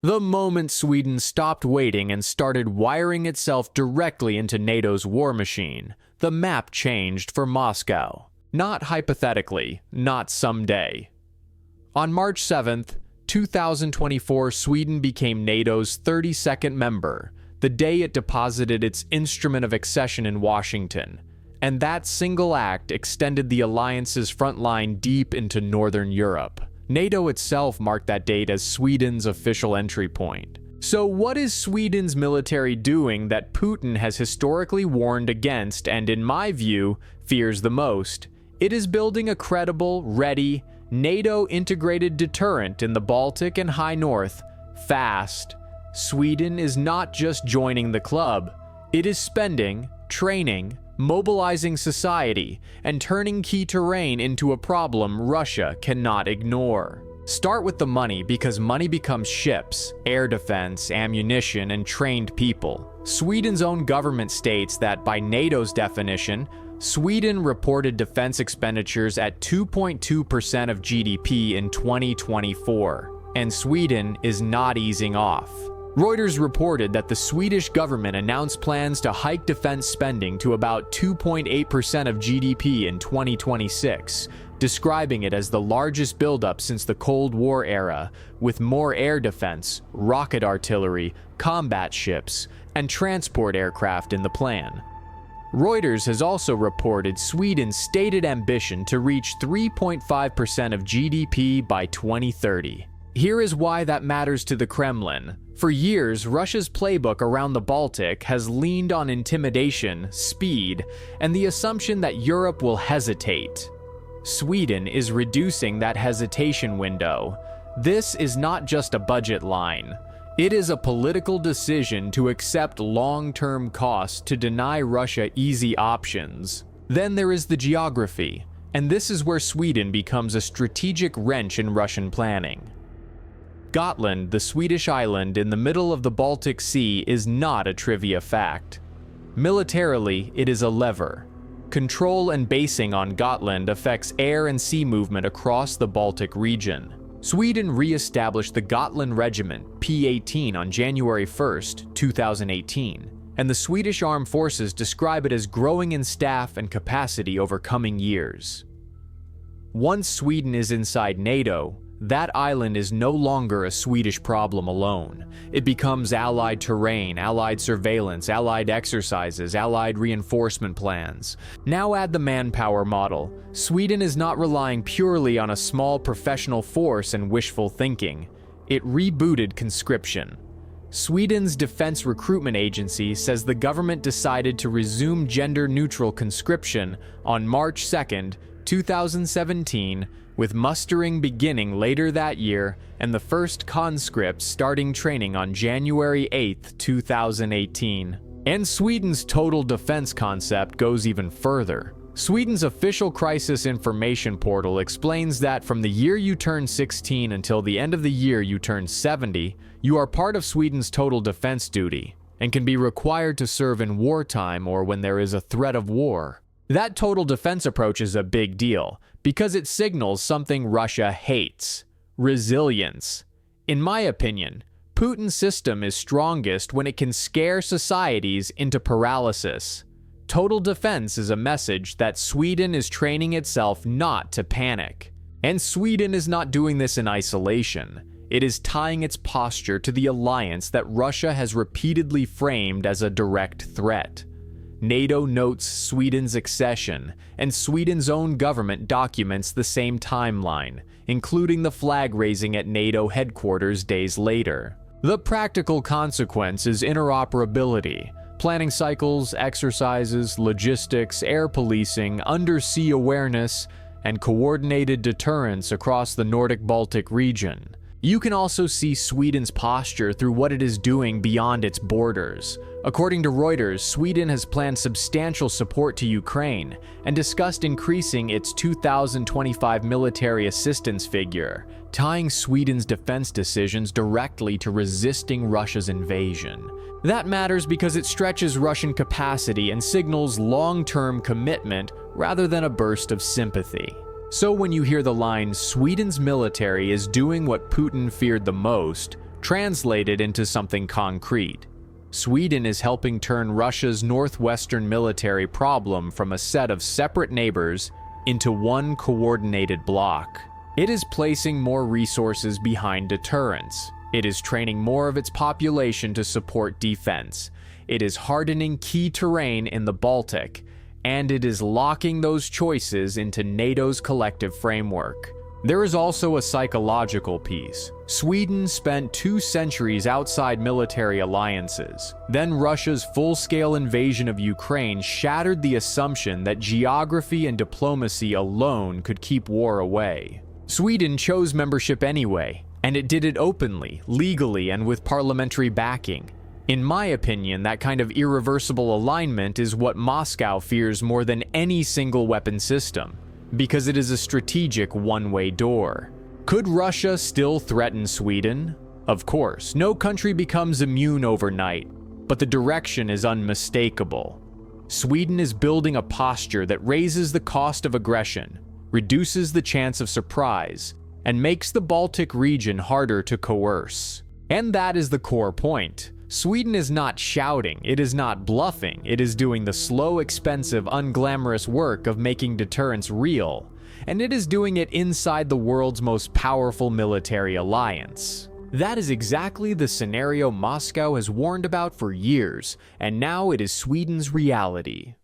The moment Sweden stopped waiting and started wiring itself directly into NATO's war machine, the map changed for Moscow. Not hypothetically, not someday. On March 7th, 2024, Sweden became NATO's 32nd member, the day it deposited its instrument of accession in Washington, and that single act extended the alliance's front line deep into Northern Europe. NATO itself marked that date as Sweden's official entry point. So what is Sweden's military doing that Putin has historically warned against and, in my view, fears the most? It is building a credible, ready, NATO-integrated deterrent in the Baltic and High North, fast. Sweden is not just joining the club. It is spending, training, mobilizing society, and turning key terrain into a problem Russia cannot ignore. Start with the money, because money becomes ships, air defense, ammunition, and trained people. Sweden's own government states that, by NATO's definition, Sweden reported defense expenditures at 2.2% of GDP in 2024, and Sweden is not easing off. Reuters reported that the Swedish government announced plans to hike defense spending to about 2.8% of GDP in 2026, describing it as the largest buildup since the Cold War era, with more air defense, rocket artillery, combat ships, and transport aircraft in the plan. Reuters has also reported Sweden's stated ambition to reach 3.5% of GDP by 2030. Here is why that matters to the Kremlin. For years, Russia's playbook around the Baltic has leaned on intimidation, speed, and the assumption that Europe will hesitate. Sweden is reducing that hesitation window. This is not just a budget line. It is a political decision to accept long-term costs to deny Russia easy options. Then there is the geography, and this is where Sweden becomes a strategic wrench in Russian planning. Gotland, the Swedish island in the middle of the Baltic Sea, is not a trivia fact. Militarily, it is a lever. Control and basing on Gotland affects air and sea movement across the Baltic region. Sweden re-established the Gotland Regiment, P-18, on January 1, 2018, and the Swedish Armed Forces describe it as growing in staff and capacity over coming years. Once Sweden is inside NATO, that island is no longer a Swedish problem alone. It becomes Allied terrain, Allied surveillance, Allied exercises, Allied reinforcement plans. Now add the manpower model. Sweden is not relying purely on a small professional force and wishful thinking. It rebooted conscription. Sweden's Defense Recruitment Agency says the government decided to resume gender-neutral conscription on March 2, 2017, with mustering beginning later that year and the first conscripts starting training on January 8, 2018. And Sweden's total defense concept goes even further. Sweden's official crisis information portal explains that from the year you turn 16 until the end of the year you turn 70, you are part of Sweden's total defense duty and can be required to serve in wartime or when there is a threat of war. That total defense approach is a big deal because it signals something Russia hates: resilience. In my opinion, Putin's system is strongest when it can scare societies into paralysis. Total defense is a message that Sweden is training itself not to panic. And Sweden is not doing this in isolation. It is tying its posture to the alliance that Russia has repeatedly framed as a direct threat. NATO notes Sweden's accession, and Sweden's own government documents the same timeline, including the flag raising at NATO headquarters days later. The practical consequence is interoperability. Planning cycles, exercises, logistics, air policing, undersea awareness, and coordinated deterrence across the Nordic-Baltic region. You can also see Sweden's posture through what it is doing beyond its borders. According to Reuters, Sweden has planned substantial support to Ukraine and discussed increasing its 2025 military assistance figure, tying Sweden's defense decisions directly to resisting Russia's invasion. That matters because it stretches Russian capacity and signals long-term commitment rather than a burst of sympathy. So when you hear the line, Sweden's military is doing what Putin feared the most, Translated into something concrete, Sweden is helping turn Russia's northwestern military problem from a set of separate neighbors into one coordinated bloc. It is placing more resources behind deterrence. It is training more of its population to support defense. It is hardening key terrain in the Baltic, and it is locking those choices into NATO's collective framework. There is also a psychological piece. Sweden spent 2 centuries outside military alliances. Then Russia's full-scale invasion of Ukraine shattered the assumption that geography and diplomacy alone could keep war away. Sweden chose membership anyway, and it did it openly, legally, and with parliamentary backing. In my opinion, that kind of irreversible alignment is what Moscow fears more than any single weapon system, because it is a strategic one-way door. Could Russia still threaten Sweden? Of course, no country becomes immune overnight, but the direction is unmistakable. Sweden is building a posture that raises the cost of aggression, reduces the chance of surprise, and makes the Baltic region harder to coerce. And that is the core point. Sweden is not shouting, it is not bluffing, it is doing the slow, expensive, unglamorous work of making deterrence real, and it is doing it inside the world's most powerful military alliance. That is exactly the scenario Moscow has warned about for years, and now it is Sweden's reality.